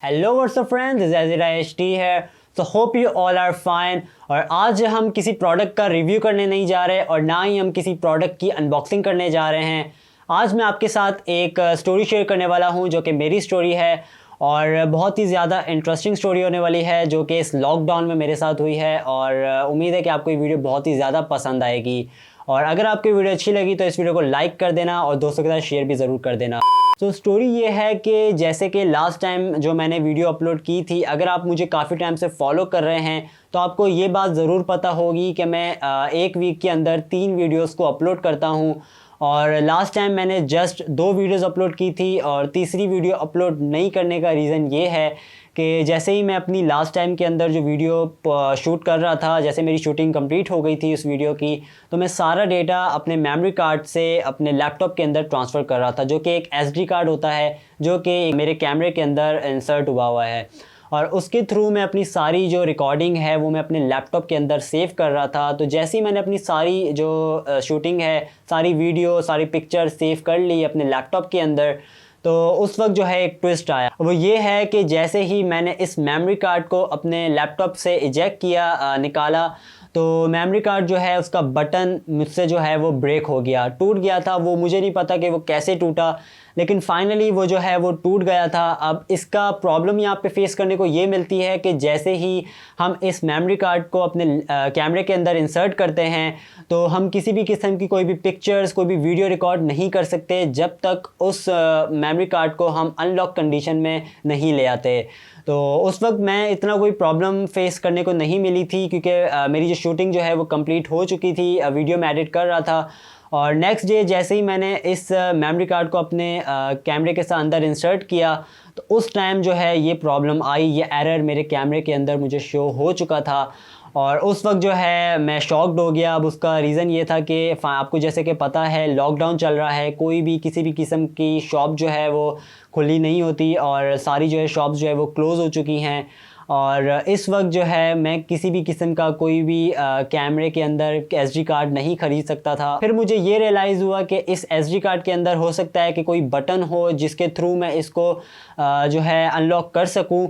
Hello WhatsApp friends, this is HT है। So hope you all are fine. और आज हम किसी प्रोडक्ट का रिव्यू करने नहीं जा रहे और ना ही हम किसी प्रोडक्ट की अनबॉक्सिंग करने जा रहे हैं। आज मैं आपके साथ एक स्टोरी शेयर करने वाला हूं जो कि मेरी स्टोरी है और बहुत ही ज़्यादा इंटरेस्टिंग स्टोरी होने वाली है जो कि इस लॉकडाउन में मेरे साथ हुई है। और उम्मीद है कि आपको ये वीडियो बहुत ही ज़्यादा पसंद आएगी। और अगर आपको वीडियो अच्छी लगी तो इस वीडियो को लाइक कर देना और दोस्तों के साथ शेयर भी ज़रूर कर देना। तो स्टोरी ये है कि जैसे कि लास्ट टाइम जो मैंने वीडियो अपलोड की थी, अगर आप मुझे काफ़ी टाइम से फॉलो कर रहे हैं तो आपको ये बात ज़रूर पता होगी कि मैं एक वीक के अंदर 3 वीडियोस को अपलोड करता हूँ। और लास्ट टाइम मैंने जस्ट 2 वीडियोस अपलोड की थी और तीसरी वीडियो अपलोड नहीं करने का रीज़न ये है कि जैसे ही मैं अपनी लास्ट टाइम के अंदर जो वीडियो शूट कर रहा था, जैसे मेरी शूटिंग कंप्लीट हो गई थी उस वीडियो की, तो मैं सारा डेटा अपने मेमोरी कार्ड से अपने लैपटॉप के अंदर ट्रांसफ़र कर रहा था, जो कि एक एसडी कार्ड होता है जो कि मेरे कैमरे के अंदर इंसर्ट हुआ है। और उसके थ्रू मैं अपनी सारी जो रिकॉर्डिंग है वो मैं अपने लैपटॉप के अंदर सेव कर रहा था। तो जैसे ही मैंने अपनी सारी जो शूटिंग है, सारी वीडियो, सारी पिक्चर सेव कर ली अपने लैपटॉप के अंदर, तो उस वक्त जो है एक ट्विस्ट आया। वो ये है कि जैसे ही मैंने इस मेमोरी कार्ड को अपने लैपटॉप से इजेक्ट किया, निकाला, तो मेमोरी कार्ड जो है उसका बटन मुझसे जो है वो ब्रेक हो गया, टूट गया था। वो मुझे नहीं पता कि वो कैसे टूटा, लेकिन फाइनली वो जो है वो टूट गया था। अब इसका प्रॉब्लम यहाँ पे फेस करने को ये मिलती है कि जैसे ही हम इस मेमोरी कार्ड को अपने कैमरे के अंदर इंसर्ट करते हैं तो हम किसी भी किस्म की कोई भी पिक्चर्स, कोई भी वीडियो रिकॉर्ड नहीं कर सकते जब तक उस मेमोरी कार्ड को हम अनलॉक कंडीशन में नहीं ले आते। तो उस वक्त मैं इतना कोई प्रॉब्लम फेस करने को नहीं मिली थी क्योंकि मेरी जो शूटिंग जो है वो कंप्लीट हो चुकी थी, वीडियो मैं एडिट कर रहा था। और नेक्स्ट डे जैसे ही मैंने इस मेमोरी कार्ड को अपने कैमरे के साथ अंदर इंसर्ट किया तो उस टाइम जो है ये प्रॉब्लम आई, ये एरर मेरे कैमरे के अंदर मुझे शो हो चुका था। और उस वक्त जो है मैं शॉक्ड हो गया। अब उसका रीज़न ये था कि आपको जैसे कि पता है लॉकडाउन चल रहा है, कोई भी किसी भी किस्म की शॉप जो है वो खुली नहीं होती और सारी जो है शॉप्स जो है वो क्लोज़ हो चुकी हैं। और इस वक्त जो है मैं किसी भी किस्म का कोई भी कैमरे के अंदर एसडी कार्ड नहीं ख़रीद सकता था। फिर मुझे ये रियलाइज़ हुआ कि इस एसडी कार्ड के अंदर हो सकता है कि कोई बटन हो जिसके थ्रू मैं इसको जो है अनलॉक कर सकूं।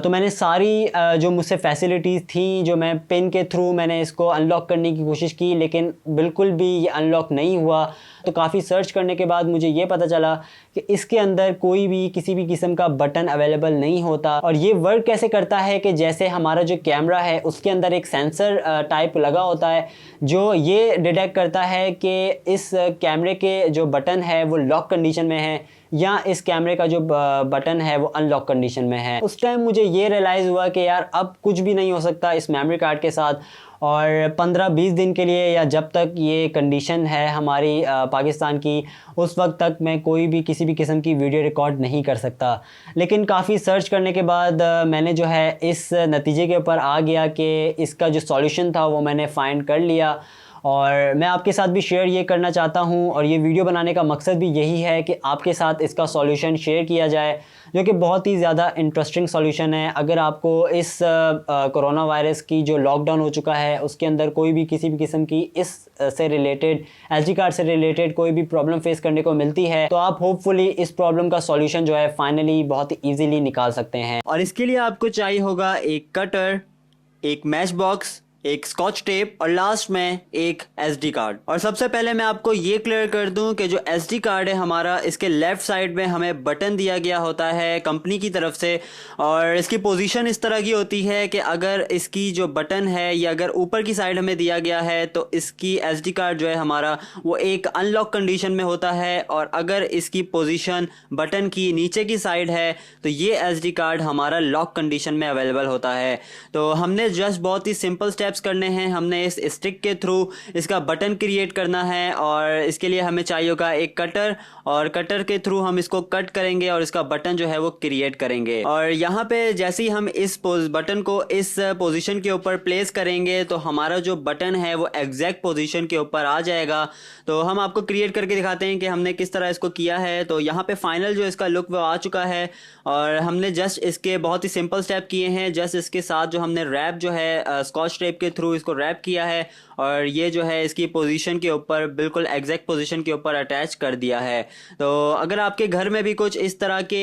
तो मैंने सारी जो मुझसे फैसिलिटीज़ थी, जो मैं पिन के थ्रू मैंने इसको अनलॉक करने की कोशिश की, लेकिन बिल्कुल भी ये अनलॉक नहीं हुआ। तो काफ़ी सर्च करने के बाद मुझे ये पता चला कि इसके अंदर कोई भी किसी भी किस्म का बटन अवेलेबल नहीं होता। और ये वर्क कैसे करता है कि जैसे हमारा जो कैमरा है उसके अंदर एक सेंसर टाइप लगा होता है जो ये डिटेक्ट करता है कि इस कैमरे के जो बटन है वो लॉक कंडीशन में है या इस कैमरे का जो बटन है वो अनलॉक कंडीशन में है। उस टाइम मुझे ये रियलाइज़ हुआ कि यार अब कुछ भी नहीं हो सकता इस मेमोरी कार्ड के साथ। और 15-20 दिन के लिए या जब तक ये कंडीशन है हमारी पाकिस्तान की, उस वक्त तक मैं कोई भी किसी भी किस्म की वीडियो रिकॉर्ड नहीं कर सकता। लेकिन काफ़ी सर्च करने के बाद मैंने जो है इस नतीजे के ऊपर आ गया कि इसका जो सॉल्यूशन था वो मैंने फाइंड कर लिया और मैं आपके साथ भी शेयर ये करना चाहता हूँ। और ये वीडियो बनाने का मकसद भी यही है कि आपके साथ इसका सॉल्यूशन शेयर किया जाए, जो कि बहुत ही ज़्यादा इंटरेस्टिंग सॉल्यूशन है। अगर आपको इस कोरोना वायरस की जो लॉकडाउन हो चुका है उसके अंदर कोई भी किसी भी किस्म की इस से रिलेटेड, एसडी कार्ड से रिलेटेड कोई भी प्रॉब्लम फेस करने को मिलती है, तो आप होपफुली इस प्रॉब्लम का सॉल्यूशन जो है फाइनली बहुत ही ईजीली निकाल सकते हैं। और इसके लिए आपको चाहिए होगा एक कटर, एक मैच बॉक्स, एक स्कॉच टेप और लास्ट में एक एसडी कार्ड। और सबसे पहले मैं आपको ये क्लियर कर दूं कि जो एसडी कार्ड है हमारा, इसके लेफ्ट साइड में हमें बटन दिया गया होता है कंपनी की तरफ से। और इसकी पोजीशन इस तरह की होती है कि अगर इसकी जो बटन है ये अगर ऊपर की साइड हमें दिया गया है तो इसकी एसडी कार्ड जो है हमारा वो एक अनलॉक कंडीशन में होता है। और अगर इसकी पोजीशन बटन की नीचे की साइड है तो ये एसडी कार्ड हमारा लॉक कंडीशन में अवेलेबल होता है। तो हमने जस्ट बहुत ही सिंपल स्टेप्स करने हैं। हमने इस स्टिक के थ्रू इसका बटन क्रिएट करना है और इसके लिए हमें चाहिए होगा एक कटर, और कटर के थ्रू हम इसको कट करेंगे और इसका बटन जो है वो क्रिएट करेंगे। और यहाँ पे जैसे ही हम इस बटन को इस पोजीशन के ऊपर प्लेस करेंगे तो हमारा जो बटन है वो एग्जैक्ट पोजीशन के ऊपर आ जाएगा। तो हम आपको क्रिएट करके दिखाते हैं कि हमने किस तरह इसको किया है। तो यहाँ पे फाइनल जो इसका लुक वो आ चुका है और हमने जस्ट इसके बहुत ही सिंपल स्टेप किए हैं। जस्ट इसके साथ जो हमने रैप जो है स्कॉच टेप के थ्रू इसको रैप किया है और ये जो है इसकी पोजीशन के ऊपर बिल्कुल एग्जैक्ट पोजीशन के ऊपर अटैच कर दिया है। तो अगर आपके घर में भी कुछ इस तरह के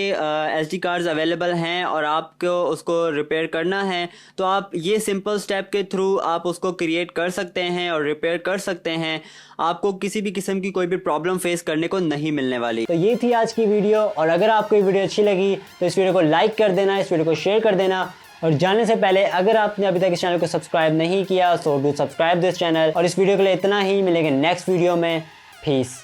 SD कार्ड्स अवेलेबल हैं और आपको उसको रिपेयर करना है तो आप ये सिंपल स्टेप के थ्रू आप उसको क्रिएट कर सकते हैं और रिपेयर कर सकते हैं। आपको किसी भी किस्म की कोई भी प्रॉब्लम फेस करने को नहीं मिलने वाली। तो ये थी आज की वीडियो, और अगर आपको ये वीडियो अच्छी लगी तो इस वीडियो को लाइक कर देना, इस वीडियो को शेयर कर देना, और जाने से पहले अगर आपने अभी तक इस चैनल को सब्सक्राइब नहीं किया तो डू सब्सक्राइब दिस चैनल। और इस वीडियो के लिए इतना ही, मिलेंगे नेक्स्ट वीडियो में। पीस।